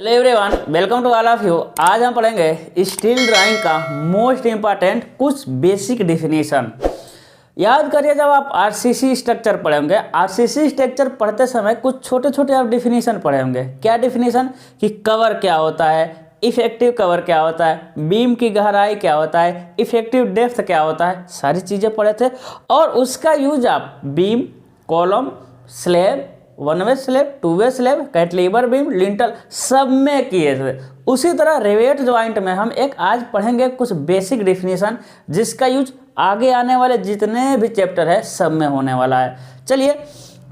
Hello everyone, welcome to all of you. आज हम पढ़ेंगे स्टील ड्राइंग का मोस्ट इम्पॉर्टेंट कुछ बेसिक डेफिनेशन। याद करिए, जब आप आरसीसी स्ट्रक्चर पढ़े होंगे, आरसीसी स्ट्रक्चर पढ़ते समय कुछ छोटे छोटे आप डेफिनेशन पढ़े होंगे। क्या डेफिनेशन? कि कवर क्या होता है, इफेक्टिव कवर क्या होता है, बीम की गहराई क्या होता है, इफेक्टिव डेप्थ क्या होता है, सारी चीज़ें पढ़े थे। और उसका यूज आप beam, column, slab, one way slab, two way slab, cantilever beam, lintel सब में किए थे। उसी तरह रिवेट ज्वाइंट में हम एक आज पढ़ेंगे कुछ बेसिक डेफिनेशन, जिसका यूज आगे आने वाले जितने भी चैप्टर है सब में होने वाला है। चलिए,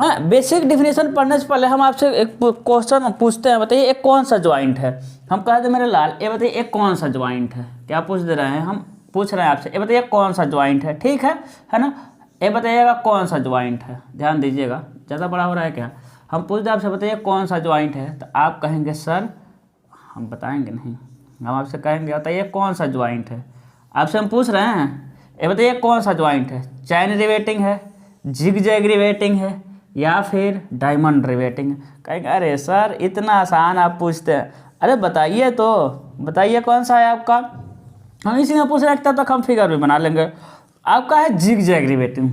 बेसिक डेफिनेशन पढ़ने से पहले हम आपसे एक क्वेश्चन पूछते हैं। बताइए, एक कौन सा ज्वाइंट है? हम कह दे मेरे लाल, ये बताइए एक कौन सा ज्वाइंट है? क्या पूछ दे रहे हैं? हम पूछ रहे हैं आपसे, ये बताइए कौन सा ज्वाइंट है। ठीक है ना? ये बताइएगा कौन सा ज्वाइंट है। ध्यान दीजिएगा, ज़्यादा बड़ा हो रहा है क्या? हम पूछते आपसे, बताइए कौन सा ज्वाइंट है, तो आप कहेंगे सर, हम बताएंगे नहीं, हम आपसे कहेंगे बताइए कौन सा ज्वाइंट है। आपसे हम पूछ रहे हैं, ये बताइए कौन सा ज्वाइंट है? चैन रिवेटिंग है, जिग जैग रिवेटिंग है, या फिर डायमंड रिवेटिंग है? कहेंगे अरे सर इतना आसान आप पूछते हैं, अरे बताइए तो, बताइए कौन सा है आपका। हम इसी में पूछ रहे हैं, तब तक हम फिगर भी बना लेंगे। आपका है जिग जैग रिवेटिंग,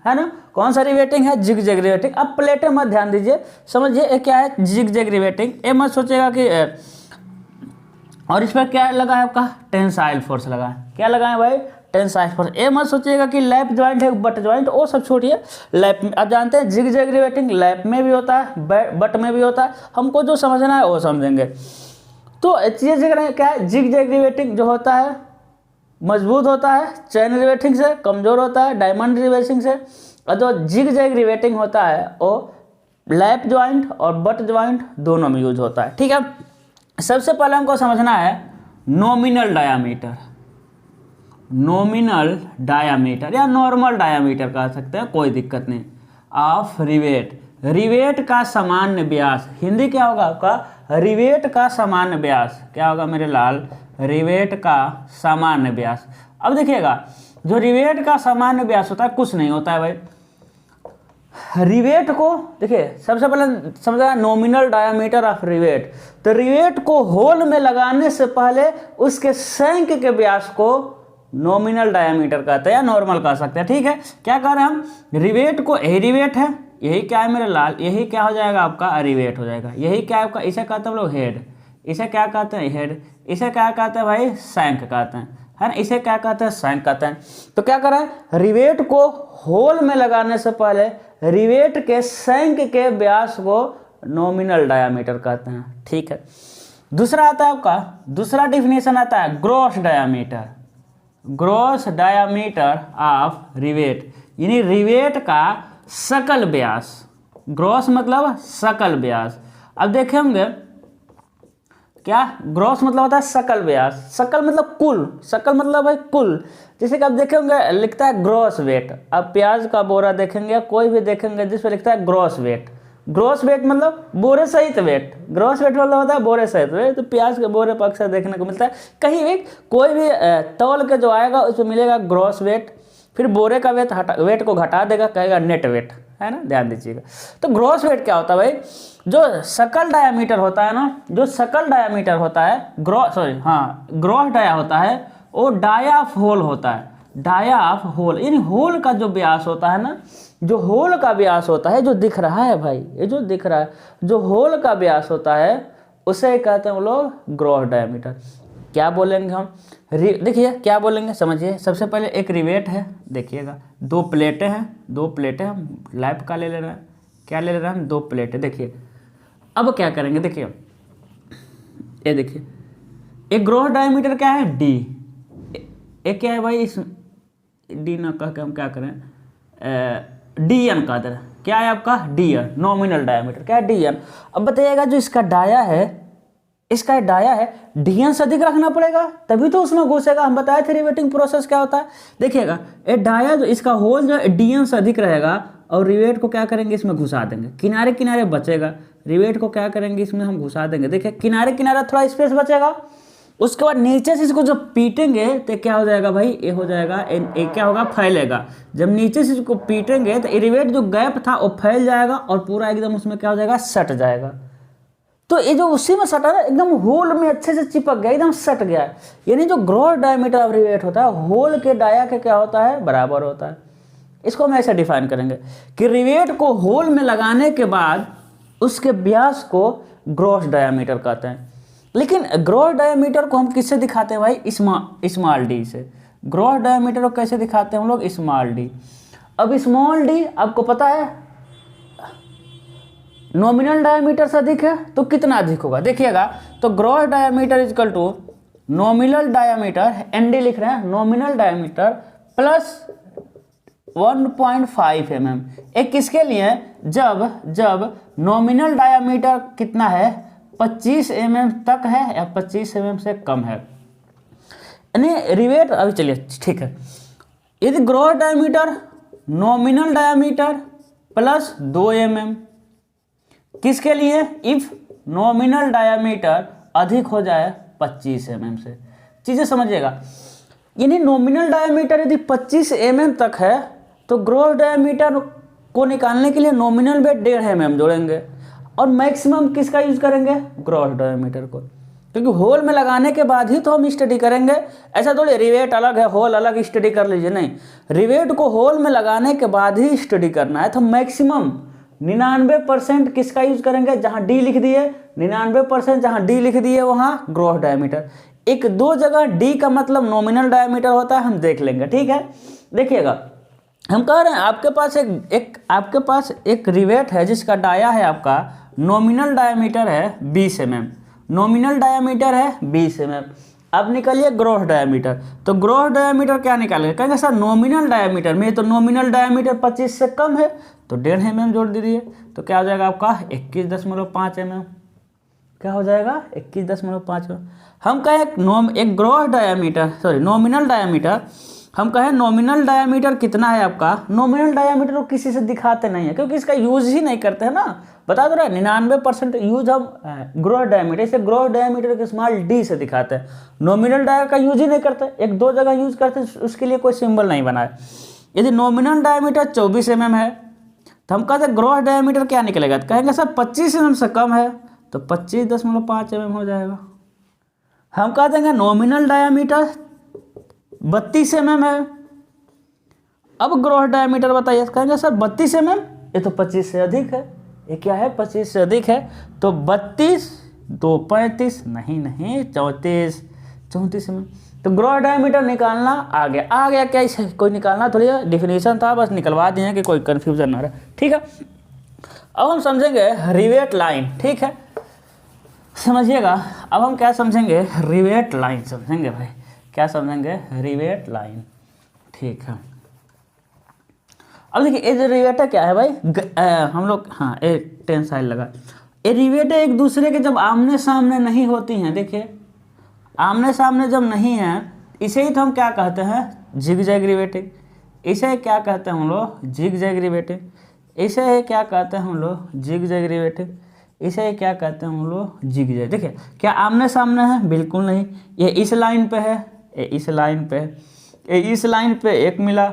है ना? कौन सा रिवेटिंग है? Zigzag riveting. अब प्लेटें मत ध्यान दीजिए, समझिए ये क्या है जिग जैग रिवेटिंग। ये मत सोचेगा कि और इस पर क्या लगा है आपका? टेंसाइल फोर्स लगा है। क्या लगा है भाई? Tensile force. ये मत सोचिएगा कि लैप ज्वाइंट है, बट ज्वाइंट, वो सब छोड़िए। लैप में आप जानते हैं जिग जैग रिवेटिंग लैप में भी होता है, बट में भी होता है। हमको जो समझना है वो समझेंगे। तो चीज़ क्या है? जिग जैग रिवेटिंग जो होता है मजबूत होता है, चैन रिवेटिंग से कमज़ोर होता है, डायमंड रिवेटिंग से। और जो जिग जैग रिवेटिंग होता है वो लैप ज्वाइंट और बट ज्वाइंट दोनों में यूज होता है। ठीक है, सबसे पहले हमको समझना है नॉमिनल डायामीटर। नॉमिनल डायामीटर या नॉर्मल डायामीटर कह सकते हैं, कोई दिक्कत नहीं, ऑफ रिवेट। रिवेट का सामान्य व्यास, हिंदी क्या होगा आपका? रिवेट का सामान्य व्यास। क्या होगा मेरे लाल? रिवेट का सामान्य व्यास। अब देखिएगा, जो रिवेट का सामान्य व्यास होता है कुछ नहीं होता है भाई। रिवेट को देखिए, सबसे पहले समझा नॉमिनल डायामीटर ऑफ रिवेट। तो रिवेट को होल में लगाने से पहले उसके शंक के व्यास को नॉमिनल डायामीटर कहते हैं या नॉर्मल कह सकते हैं। ठीक है, क्या कह रहे हैं हम? रिवेट को, यही रिवेट है, यही क्या है मेरे लाल? यही क्या हो जाएगा आपका? रिवेट हो जाएगा। यही क्या है आपका? इसे कहते हैं हम लोग हेड। इसे क्या कहते हैं? हेड। इसे क्या कहते हैं भाई? शंक कहते हैं, है ना? इसे क्या कहते हैं? शंक कहते हैं। तो क्या कर रहे हैं? रिवेट को होल में लगाने से पहले रिवेट के शंक के व्यास को नॉमिनल डायामीटर कहते हैं। ठीक है, दूसरा आता है आपका, दूसरा डिफिनेशन आता है gross diameter. Gross diameter of rivet, यानी रिवेट का सकल व्यास। ग्रॉस मतलब सकल व्यास। अब देखे होंगे क्या ग्रॉस मतलब होता है सकल व्यास। सकल मतलब कुल, सकल मतलब भाई कुल। जैसे कि आप देखे होंगे लिखता है ग्रॉस वेट। अब प्याज का बोरा देखेंगे, कोई भी देखेंगे जिस पर लिखता है ग्रॉस वेट। ग्रॉस वेट मतलब बोरे सहित वेट। ग्रॉस वेट मतलब होता है बोरे सहित वेट। तो प्याज के बोरे पर अक्सर देखने को मिलता है। कहीं भी कोई भी तौल के जो आएगा उसमें मिलेगा ग्रॉस वेट, फिर बोरे का वेट को घटा देगा, कहेगा नेट वेट, है ना? ध्यान दीजिएगा। तो ग्रॉस वेट क्या होता है भाई? जो सकल डायामीटर होता है ना, जो सकल डायामीटर होता है, ग्रॉस डाया होता है, वो डाया ऑफ होल होता है। डाया ऑफ होल यानी होल का जो व्यास होता है ना, जो होल का व्यास होता है, जो दिख रहा है भाई, ये जो दिख रहा है, जो होल का व्यास होता है उसे कहते हैं हम लोग ग्रॉस डायामीटर। क्या बोलेंगे हम? देखिए क्या बोलेंगे, समझिए। सबसे पहले एक रिवेट है, देखिएगा, दो प्लेटें हैं, दो प्लेटें हम लैप का ले ले रहे हैं। क्या ले ले रहे हैं हम? दो प्लेटें। देखिए अब क्या करेंगे, देखिए ये देखिए, एक ग्रॉस डायमीटर क्या है? डी। एक क्या है भाई? इस डी ना कह के हम क्या करें? डी एन का दर क्या है आपका? D N. नॉमिनल डायमीटर क्या है? D N. अब बताइएगा जो इसका डाया है, इसका डाया है, डीएन से अधिक रखना पड़ेगा तभी तो उसमें घुसेगा। हम बताए थे रिवेटिंग प्रोसेस क्या होता है। देखिएगा ये डाया जो इसका होल जो डीएन से अधिक रहेगा, और रिवेट को क्या करेंगे? इसमें घुसा देंगे। किनारे किनारे बचेगा, रिवेट को क्या करेंगे? इसमें हम घुसा देंगे। देखिए किनारे किनारे थोड़ा स्पेस बचेगा। उसके बाद नीचे से इसको जब पीटेंगे तो क्या हो जाएगा भाई? ये हो जाएगा, ये क्या होगा? फैलेगा। जब नीचे से इसको पीटेंगे तो रिवेट जो गैप था वो फैल जाएगा और पूरा एकदम उसमें क्या हो जाएगा? सट जाएगा। तो ये जो उसी में सटा ना एकदम होल में अच्छे से चिपक गया, एकदम सट गया है। यानी जो ग्रॉस डायमीटर ऑफ रिवेट होता है होल के डाया के क्या होता है, बराबर होता है। इसको हम ऐसे डिफाइन करेंगे कि रिवेट को होल में लगाने के बाद उसके व्यास को ग्रॉस डायमीटर कहते हैं। लेकिन ग्रॉस डायमीटर को हम किससे दिखाते हैं भाई, स्मॉल डी से। ग्रॉस डायमीटर को कैसे दिखाते हैं हम लोग, स्मॉल डी। अब स्मॉल डी आपको पता है नॉमिनल डायमीटर से अधिक है तो कितना अधिक होगा, देखिएगा तो gross diameter equal to nominal diameter, ND लिख रहे हैं, नॉमिनल डायमीटर प्लस 1.5 mm। एक किसके लिए, जब नॉमिनल डायमीटर कितना है 25 mm तक है या 25 mm से कम है, यानी रिवेट। अभी चलिए ठीक है, यदि gross diameter nominal diameter plus 2 mm, किसके लिए, इफ नॉमिनल डायमीटर अधिक हो जाए 25 mm से। चीज़ें समझिएगा, यानी नॉमिनल डायमीटर यदि 25 mm तक है तो ग्रॉस डायमीटर को निकालने के लिए नॉमिनल में 1.5 mm जोड़ेंगे और मैक्सिमम किसका यूज करेंगे, ग्रॉस डायमीटर को, क्योंकि होल में लगाने के बाद ही तो हम स्टडी करेंगे। ऐसा थोड़ी रिवेट अलग है होल अलग स्टडी कर लीजिए, नहीं, रिवेट को होल में लगाने के बाद ही स्टडी करना है। तो मैक्सिमम 99% किसका यूज करेंगे, जहां डी लिख दिए 99%, जहां डी लिख दिए वहां ग्रॉस डायमीटर। एक दो जगह डी का मतलब नॉमिनल डायमीटर होता है, हम देख लेंगे, ठीक है। देखिएगा हम कह रहे हैं आपके पास एक रिवेट है जिसका डाया है आपका नॉमिनल डायमीटर है 20 mm, नॉमिनल डायमीटर है 20 mm। अब निकालिए ग्रॉस डायमीटर, तो ग्रॉस डायमीटर क्या निकालेंगे, कहेंगे सर नॉमिनल डायमीटर में तो नॉमिनल डायमीटर 25 से कम है तो 1.5 mm जोड़ दीजिए, तो क्या हो जाएगा आपका 21.5 mm। क्या हो जाएगा 21.5 mm। हम कहें एक ग्रॉस डायमीटर नॉमिनल डायमीटर, हम कहें नॉमिनल डायमीटर कितना है आपका, नॉमिनल डायमीटर को किसी से दिखाते नहीं है क्योंकि इसका यूज ही नहीं करते हैं ना, बता दो रहा है 99% यूज हम ग्रॉस डायमीटर, इसे ग्रॉस डायमीटर के स्मॉल डी से दिखाते हैं। नॉमिनल डाया का यूज ही नहीं करते, एक दो जगह यूज करते हैं, उसके लिए कोई सिंबल नहीं बना है। यदि नॉमिनल डायमीटर 24 mm है तो हम कहते हैं ग्रॉस डायमीटर क्या निकलेगा, तो कहेंगे सर 25 mm से कम है तो 25.5 mm हो जाएगा। हम कह देंगे नॉमिनल डायमीटर 32 mm है, अब ग्रॉस डायमीटर बताइए, कहेंगे सर 32 mm, ये तो 25 से अधिक है, ये क्या है 25 से अधिक है, तो 32 2 35 नहीं 34 mm। तो ग्रॉस डायमीटर निकालना आ गया क्या, इसे कोई निकालना थोड़ी डिफिनीशन था, बस निकलवा दिए कि कोई कन्फ्यूजन ना रहे, ठीक है। अब हम समझेंगे रिवेट लाइन, ठीक है, समझिएगा। अब हम क्या समझेंगे, रिवेट लाइन समझेंगे भाई, क्या समझेंगे, रिवेट लाइन, ठीक है। अब देखिए ये जो रिवेट क्या है भाई, हम लोग हाँ एक टेंसाइल लगा, ये रिवेट एक दूसरे के जब आमने सामने नहीं होती हैं, देखिए आमने सामने जब नहीं है इसे ही तो हम क्या कहते हैं, जिगजैग रिवेटिंग। इसे क्या कहते हैं हम लोग, जिगजैग रिवेटिंग। इसे क्या कहते हैं हम लोग, जिगजैग रिवेटिंग। इसे क्या कहते हैं हम लोग, जिगजैग। देखिए क्या आमने सामने है, बिल्कुल नहीं, ये इस लाइन पे है, ये इस लाइन पे है, ये इस लाइन पे एक मिला,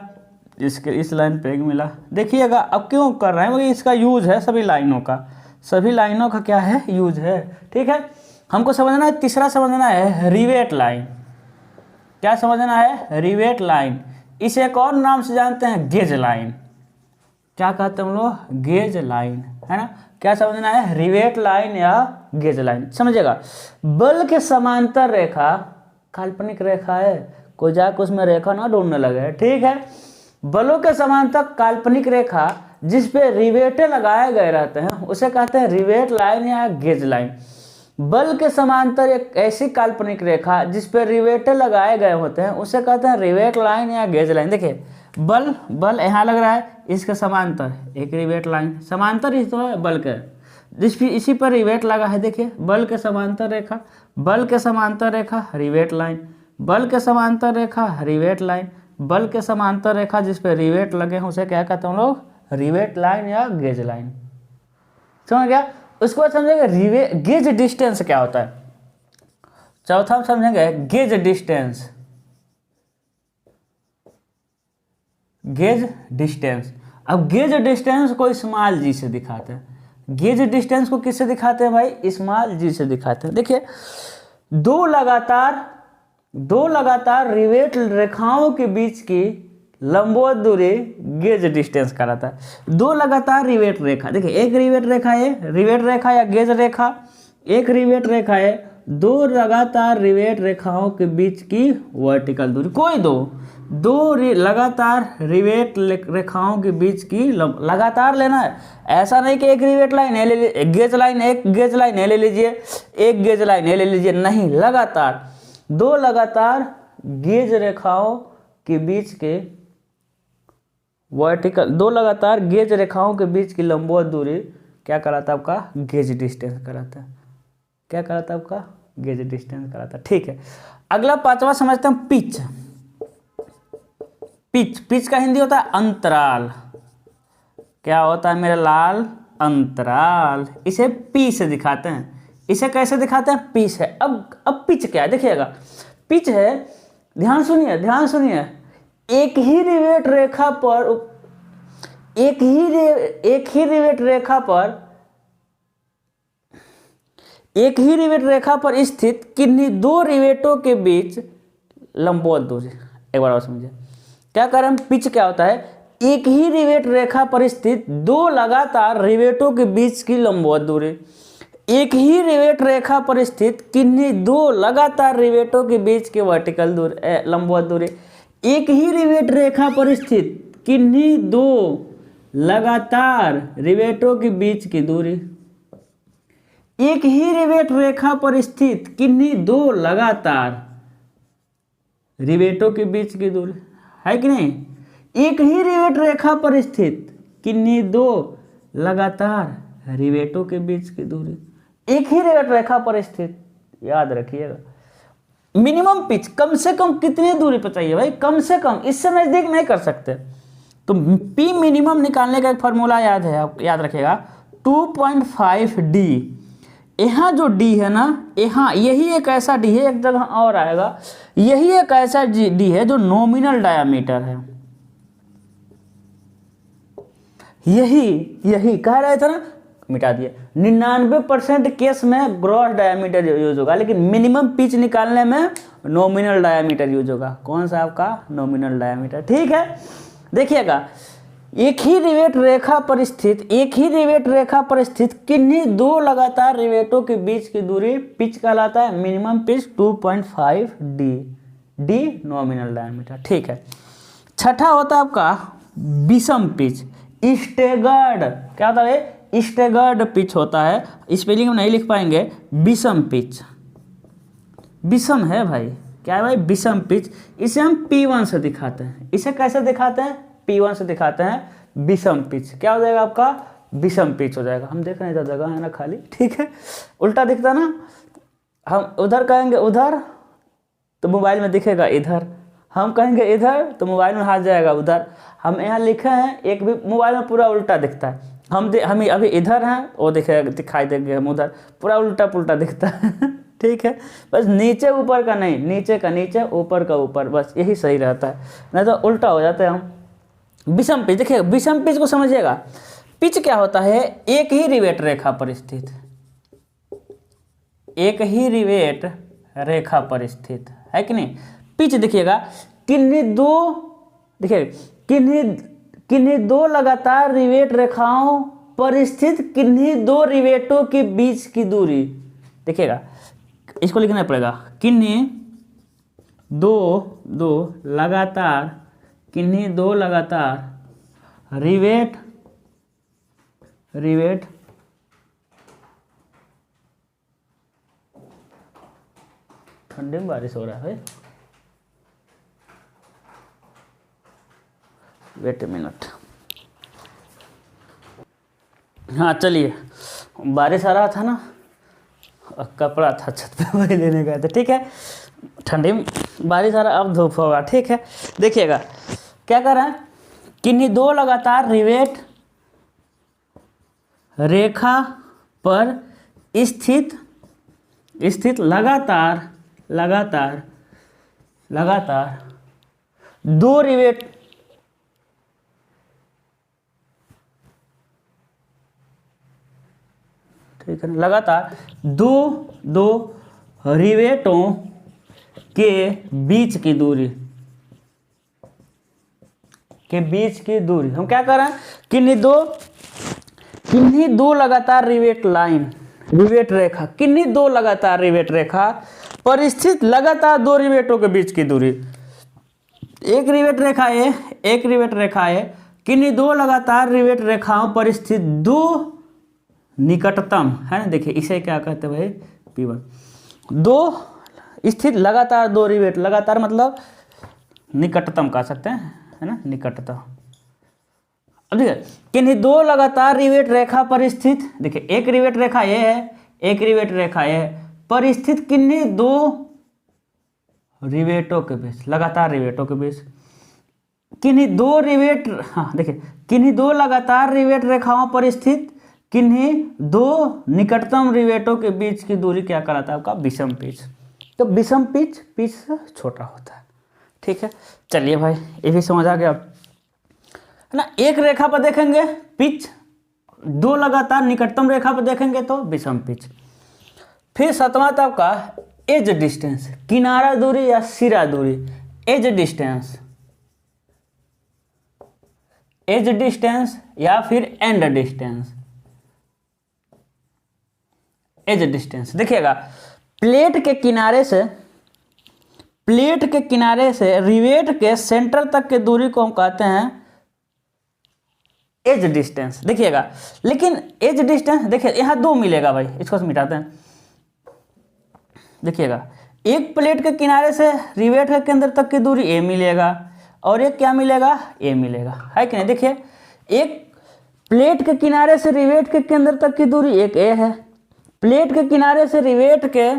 इसके इस लाइन पे एक मिला। देखिएगा अब क्यों कर रहे हैं, क्योंकि इसका यूज है सभी लाइनों का क्या है, यूज है, ठीक है। हमको समझना है, तीसरा समझना है रिवेट लाइन। क्या समझना है, रिवेट लाइन। इसे एक और नाम से जानते हैं, गेज लाइन। क्या कहते हैं हम लोग, गेज लाइन, है ना। क्या समझना है, रिवेट लाइन या गेज लाइन, समझिएगा। बल के समांतर रेखा काल्पनिक रेखा है, कोई जाकर उसमें रेखा ना ढूंढने लगे, ठीक है। बलों के समांतर काल्पनिक रेखा जिस पे रिवेटें लगाए गए रहते हैं उसे कहते हैं रिवेट लाइन या गेज लाइन। बल के समांतर एक ऐसी काल्पनिक रेखा जिस पे रिवेटें लगाए गए होते हैं उसे कहते हैं रिवेट लाइन या गेज लाइन। देखिए बल यहाँ लग रहा है, इसके समांतर एक रिवेट लाइन, समांतर ही तो है बल के, इसी पर रिवेट लगा है। देखिए बल के समांतर रेखा, बल के समांतर रेखा रिवेट लाइन, बल के समांतर रेखा रिवेट लाइन, बल के समांतर रेखा जिस पे रिवेट लगे हैं उसे क्या कहते हैं हम लोग, रिवेट लाइन या गेज लाइन। समझ गया। उसके बाद समझेंगे गेज डिस्टेंस क्या होता है। चौथा हम समझेंगे गेज डिस्टेंस। गेज डिस्टेंस, अब गेज डिस्टेंस को स्मॉल जी से दिखाते हैं। गेज डिस्टेंस को किससे दिखाते हैं भाई, स्मॉल जी से दिखाते हैं। देखिए दो लगातार रिवेट रेखाओं के बीच की लंबवत दूरी गेज डिस्टेंस कहलाता है। दो लगातार रिवेट रेखा, देखिए एक रिवेट रेखा है, रिवेट रेखा या गेज रेखा, एक रिवेट रेखा है, दो लगातार रिवेट रेखाओं के बीच की वर्टिकल दूरी, कोई दो लगातार रिवेट रेखाओं के बीच की लगातार लेना है, ऐसा नहीं कि एक रिवेट लाइन है ले लीजिए, एक गेज लाइन है ले लीजिए, एक गेज लाइन है ले लीजिए, नहीं, लगातार दो लगातार गेज रेखाओं के बीच के वर्टिकल, दो लगातार गेज रेखाओं के बीच की लंबवत दूरी क्या कहलाता है आपका, गेज डिस्टेंस कहलाता है। क्या कहलाता है आपका, गेज डिस्टेंस कहलाता है। ठीक है, अगला पांचवा समझते हैं पिच। पिच का हिंदी होता है अंतराल। क्या होता है मेरे लाल, अंतराल। इसे पी से दिखाते हैं। इसे कैसे दिखाते हैं, पी से। अब पिच क्या है देखिएगा, पिच है, ध्यान सुनिए, एक ही रिवेट रेखा पर स्थित किन्हीं दो रिवेटों के बीच लंबवत दूरी। एक बार और समझिए क्या कर रहे हैं, पिच क्या होता है, एक ही रिवेट रेखा पर स्थित दो लगातार रिवेटों के बीच की लंबवत दूरी। एक ही रिवेट रेखा पर स्थित किन्हीं दो लगातार रिवेटों के बीच की वर्टिकल दूरी, लंबवत दूरी। एक ही रिवेट रेखा पर स्थित किन्हीं दो लगातार रिवेटों के बीच की दूरी। एक ही रिवेट रेखा पर स्थित किन्हीं दो लगातार रिवेटों के बीच की दूरी, है कि नहीं। एक ही रिवेट रेखा पर स्थित किन्हीं दो लगातार रिवेटों के बीच की दूरी। एक ही रिवेट रेखा पर स्थित, याद रखिएगा। मिनिमम पिच कम से कम कितनी दूरी पर चाहिए भाई, कम से कम, इससे नजदीक नहीं कर सकते। तो पी मिनिमम निकालने का एक फार्मूला याद है, आप याद रखिएगा, 2.5 डी। यहाँ जो डी है ना, यहाँ यही एक ऐसा डी है, एक जगह और आएगा, यही एक ऐसा डी है जो नॉमिनल डायामीटर है। यही कह रहे थे ना, मिटा दिए। 99% केस में ग्रॉस डायामीटर यूज होगा, लेकिन मिनिमम पिच निकालने में नॉमिनल डायामीटर यूज होगा। कौन सा आपका, नॉमिनल डायामीटर। ठीक है, देखिएगा, एक ही रिवेट रेखा पर स्थित किन्हीं दो लगातार रिवेटों के बीच की दूरी पिच कहलाता है। Minimum pitch 2.5 D nominal diameter. ठीक है, छठा होता है आपका विषम पिच, स्टेगर्ड। क्या होता है, स्टेगर्ड पिच होता है। स्पेलिंग में नहीं लिख पाएंगे, विषम पिच, विषम है भाई। क्या है भाई, विषम पिच। इसे हम P1 से दिखाते हैं। इसे कैसे दिखाते हैं, P1 से दिखाते हैं विषम पिच। क्या हो जाएगा आपका, विषम पिच हो जाएगा। हम देख रहे हैं इधर जगह है ना खाली, ठीक है, उल्टा दिखता ना, हम उधर कहेंगे उधर तो मोबाइल में दिखेगा इधर, हम कहेंगे इधर तो मोबाइल में हाथ जाएगा उधर। हम यहाँ लिखे हैं, एक भी मोबाइल में पूरा उल्टा दिखता है। हम अभी इधर हैं, वो दिखाई देंगे हम उधर, पूरा उल्टा पुल्टा दिखता है ठीक है, बस नीचे ऊपर का नहीं, नीचे का नीचे, ऊपर का ऊपर, बस यही सही रहता है, नहीं तो उल्टा हो जाते हैं हम। विषम पिच, देखिए विषम पिच को समझिएगा। पिच क्या होता है, एक ही रिवेट रेखा पर स्थित, एक ही रिवेट रेखा पर स्थित है कि नहीं। पिच देखिएगा, किन्हीं दो लगातार रिवेट रेखाओं पर स्थित किन्हीं दो रिवेटों के बीच की दूरी। देखिएगा, इसको लिखना पड़ेगा, किन्हीं दो लगातार रिवेट ठंडे में बारिश हो रहा है, वेट ए मिनट। हाँ चलिए, बारिश आ रहा था ना, कपड़ा था छत पे, वही लेने गए थे। ठीक है, ठंडी में बारिश आ रहा, अब धूप होगा। ठीक है, देखिएगा क्या कर रहा है, किन्हीं दो लगातार रिवेट रेखा पर स्थित लगातार दो रिवेट ठीक है, लगातार दो रिवेटों के बीच की दूरी हम क्या कर रहे हैं, किन्हीं दो लगातार रिवेट रेखा, किन्हीं दो लगातार रिवेट रेखा पर स्थित लगातार दो रिवेटों के बीच की दूरी, एक रिवेट रेखा ए, एक रिवेट रेखा ए, किन्हीं दो लगातार रिवेट रेखाओं पर स्थित दो निकटतम, है ना, देखिए इसे क्या कहते हैं भाई, P1, दो स्थित लगातार दो रिवेट, लगातार मतलब निकटतम कह सकते हैं, है ना, निकटतम। अब देखिए किन्हीं दो लगातार रिवेट रेखा पर स्थित, देखिए एक रिवेट रेखा ये है, एक रिवेट रेखा ये है, पर स्थित किन्हीं दो रिवेटों के बीच, लगातार रिवेटों के बीच, किन्हीं दो रिवेट, हाँ देखिए किन्हीं दो लगातार रिवेट रेखाओं पर स्थित किन्हीं दो निकटतम रिवेटों के बीच की दूरी क्या कहलाता है आपका, विषम पिच। तो विषम पिच से छोटा होता है, ठीक है। चलिए भाई ये भी समझ आ गया, है ना। एक रेखा पर देखेंगे पिच, दो लगातार निकटतम रेखा पर देखेंगे तो विषम पिच। फिर सातवां था आपका एज डिस्टेंस, किनारा दूरी या सिरा दूरी, एज डिस्टेंस या फिर एंड डिस्टेंस। एज डिस्टेंस देखिएगा, प्लेट के किनारे से रिवेट के सेंटर तक के दूरी को हम कहते हैं एज डिस्टेंस, देखिएगा। लेकिन एज डिस्टेंस देखिए यहाँ दो मिलेगा भाई, इसको मिटाते हैं, देखिएगा एक प्लेट के किनारे से रिवेट के केंद्र तक की दूरी ए मिलेगा और एक क्या मिलेगा, ए मिलेगा, है कि नहीं। देखिए एक प्लेट के किनारे से रिवेट के केंद्र तक की दूरी एक ए है, प्लेट के किनारे से रिवेट के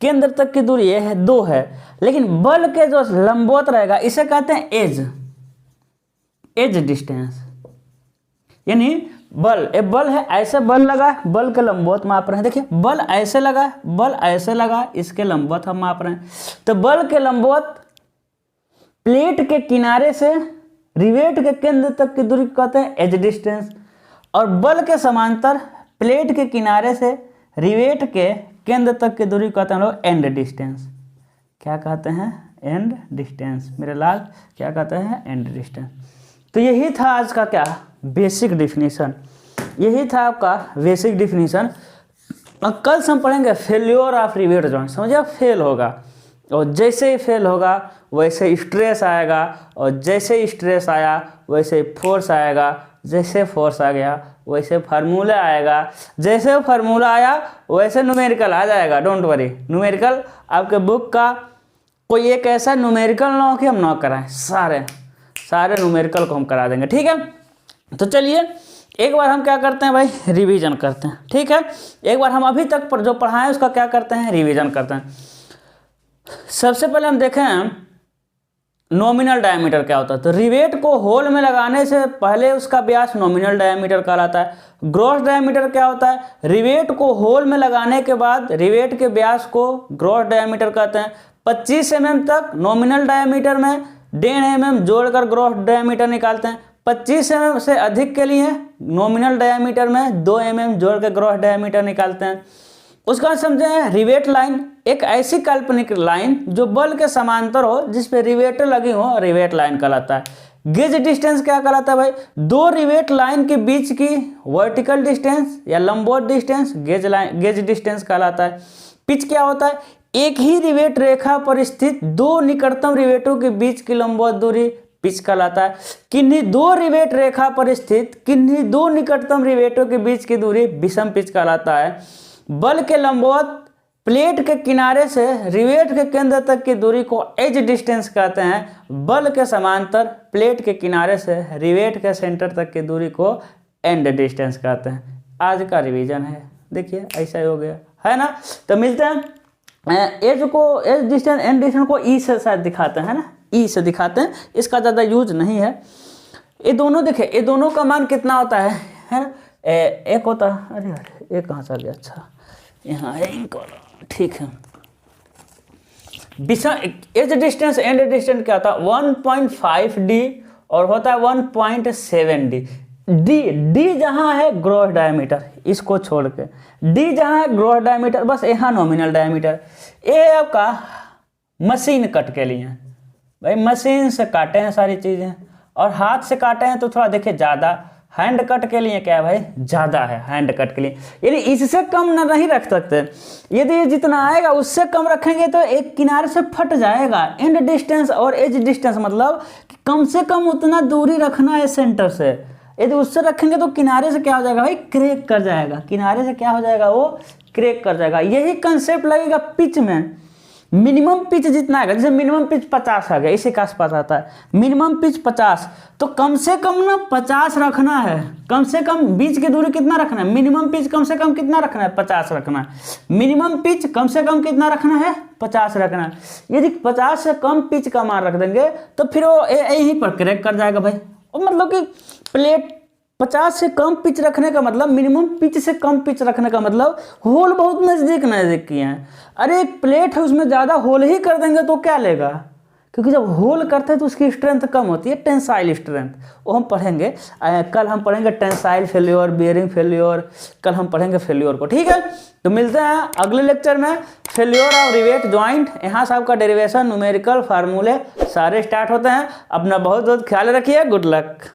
केंद्र तक की दूरी ए है, दो है, लेकिन बल के जो लंबवत रहेगा इसे कहते हैं एज डिस्टेंस। यानी बल है, ऐसे बल लगा, बल के लंबवत माप रहे हैं, देखिए बल ऐसे लगा, इसके लंबवत हम माप रहे हैं। तो बल के लंबवत प्लेट के किनारे से रिवेट के केंद्र तक की दूरी कहते हैं एज डिस्टेंस, और बल के समांतर प्लेट के किनारे से रिवेट के केंद्र तक की दूरी कहते हैं हम लोग एंड डिस्टेंस। क्या कहते हैं, एंड डिस्टेंस, मेरे लाल क्या कहते हैं, एंड डिस्टेंस। तो यही था आज का क्या, बेसिक डिफिनीशन, यही था आपका बेसिक डिफिनीशन। और कल से हम पढ़ेंगे फेल्योर ऑफ रिवेट जॉइंट, समझिए फेल होगा, और जैसे ही फेल होगा वैसे स्ट्रेस आएगा, और जैसे स्ट्रेस आया वैसे फोर्स आएगा, जैसे फोर्स आ गया वैसे फार्मूला आएगा, जैसे फार्मूला आया वैसे न्यूमेरिकल आ जाएगा। डोंट वरी, न्यूमेरिकल आपके बुक का कोई एक ऐसा न्यूमेरिकल ना हो कि हम ना कराएं, सारे न्यूमेरिकल को हम करा देंगे, ठीक है। तो चलिए एक बार हम क्या करते हैं भाई, रिवीजन करते हैं, ठीक है। एक बार हम अभी तक जो पढ़ाएं उसका क्या करते हैं, रिवीजन करते हैं। सबसे पहले हम देखें नॉमिनल डायमीटर क्या होता है। तो रिवेट को होल में लगाने से पहले उसका व्यास नॉमिनल डायमीटर कहलाता है। ग्रॉस डायमीटर क्या होता है, रिवेट को होल में लगाने के बाद रिवेट के व्यास को ग्रॉस डायमीटर कहते हैं। 25 mm तक नॉमिनल डायमीटर में 1.5 mm जोड़कर ग्रॉस डायमीटर निकालते हैं। 25 mm से अधिक के लिए नॉमिनल डायमीटर में 2 mm जोड़ के ग्रॉस डायमीटर निकालते हैं। उसका बाद समझे रिवेट लाइन, एक ऐसी काल्पनिक लाइन जो बल के समांतर हो जिस पे रिवेट लगी हो, रिवेट लाइन कहलाता है। गेज डिस्टेंस क्या कहलाता है भाई, दो रिवेट लाइन के बीच की वर्टिकल डिस्टेंस या लंबवत डिस्टेंस गेज डिस्टेंस कहलाता है। पिच क्या होता है, एक ही रिवेट रेखा पर स्थित दो निकटतम रिवेटों के बीच की लंबवत दूरी पिच कहलाता है। किन्हीं दो रिवेट रेखा पर स्थित किन्हीं दो निकटतम रिवेटों के बीच की दूरी विषम पिच कहलाता है। बल के लंबवत प्लेट के किनारे से रिवेट के केंद्र तक की दूरी को एज डिस्टेंस कहते हैं। बल के समांतर प्लेट के किनारे से रिवेट के सेंटर तक की दूरी को एंड डिस्टेंस कहते हैं। आज का रिवीजन है, देखिए ऐसा ही हो गया है ना। तो मिलते हैं एज डिस्टेंस एंड डिस्टेंस को ई से शायद दिखाते हैं ना, ई से दिखाते हैं, इसका ज़्यादा यूज नहीं है। ये दोनों देखिए, ये दोनों का मान कितना होता है ना, एक होता है, अरे एक कहाँ चल गया, अच्छा यहाँ है इनको, ठीक है। एज डिस्टेंस एंड डिस्टेंस क्या होता है 1.5D और होता है 1.7D। डी डी जहाँ है ग्रॉस डायमीटर, इसको छोड़ के डी जहाँ है ग्रॉस डायमीटर, बस यहाँ नॉमिनल डायमीटर। ए आपका मशीन कट के लिए, भाई मशीन से काटे हैं सारी चीज़ें, और हाथ से काटे हैं तो थोड़ा देखिए ज़्यादा, हैंड कट के लिए क्या है भाई, ज़्यादा है हैंड कट के लिए, यानी इससे कम ना नहीं रख सकते। यदि ये जितना आएगा उससे कम रखेंगे तो एक किनारे से फट जाएगा। एंड डिस्टेंस और एज डिस्टेंस मतलब कि कम से कम उतना दूरी रखना है सेंटर से, यदि उससे रखेंगे तो किनारे से क्या हो जाएगा भाई, क्रैक कर जाएगा, किनारे से क्या हो जाएगा, वो क्रैक कर जाएगा। यही कंसेप्ट लगेगा पिच में। मिनिमम पिच जितना आएगा, जैसे मिनिमम पिच 50 आ गया, इसी का आसपास आता है, मिनिमम पिच 50, तो कम से कम ना 50 रखना है, कम से कम बीच की दूरी कितना रखना है, मिनिमम पिच कम से कम कितना रखना है, 50 रखना है। मिनिमम पिच कम से कम कितना रखना है, 50 रखना है। यदि 50 से कम पिच का मान रख देंगे तो फिर वो यहीं पर क्रैक कर जाएगा भाई। और मतलब कि प्लेट 50 से कम पिच रखने का मतलब, मिनिमम पिच से कम पिच रखने का मतलब होल बहुत नज़दीक नज़दीक किए हैं। अरे एक प्लेट है उसमें ज़्यादा होल ही कर देंगे तो क्या लेगा, क्योंकि जब होल करते हैं तो उसकी स्ट्रेंथ कम होती है, टेंसाइल स्ट्रेंथ, वो हम पढ़ेंगे। कल हम पढ़ेंगे टेंसाइल फेल्योर, बियरिंग फेल्योर, कल हम पढ़ेंगे फेल्योर को, ठीक है। तो मिलते हैं अगले लेक्चर में। फेल्योर ऑफ रिवेट जॉइंट, यहाँ से आपका डेरिवेशन, न्यूमेरिकल फार्मूले सारे स्टार्ट होते हैं। अपना बहुत बहुत ख्याल रखिए, गुड लक।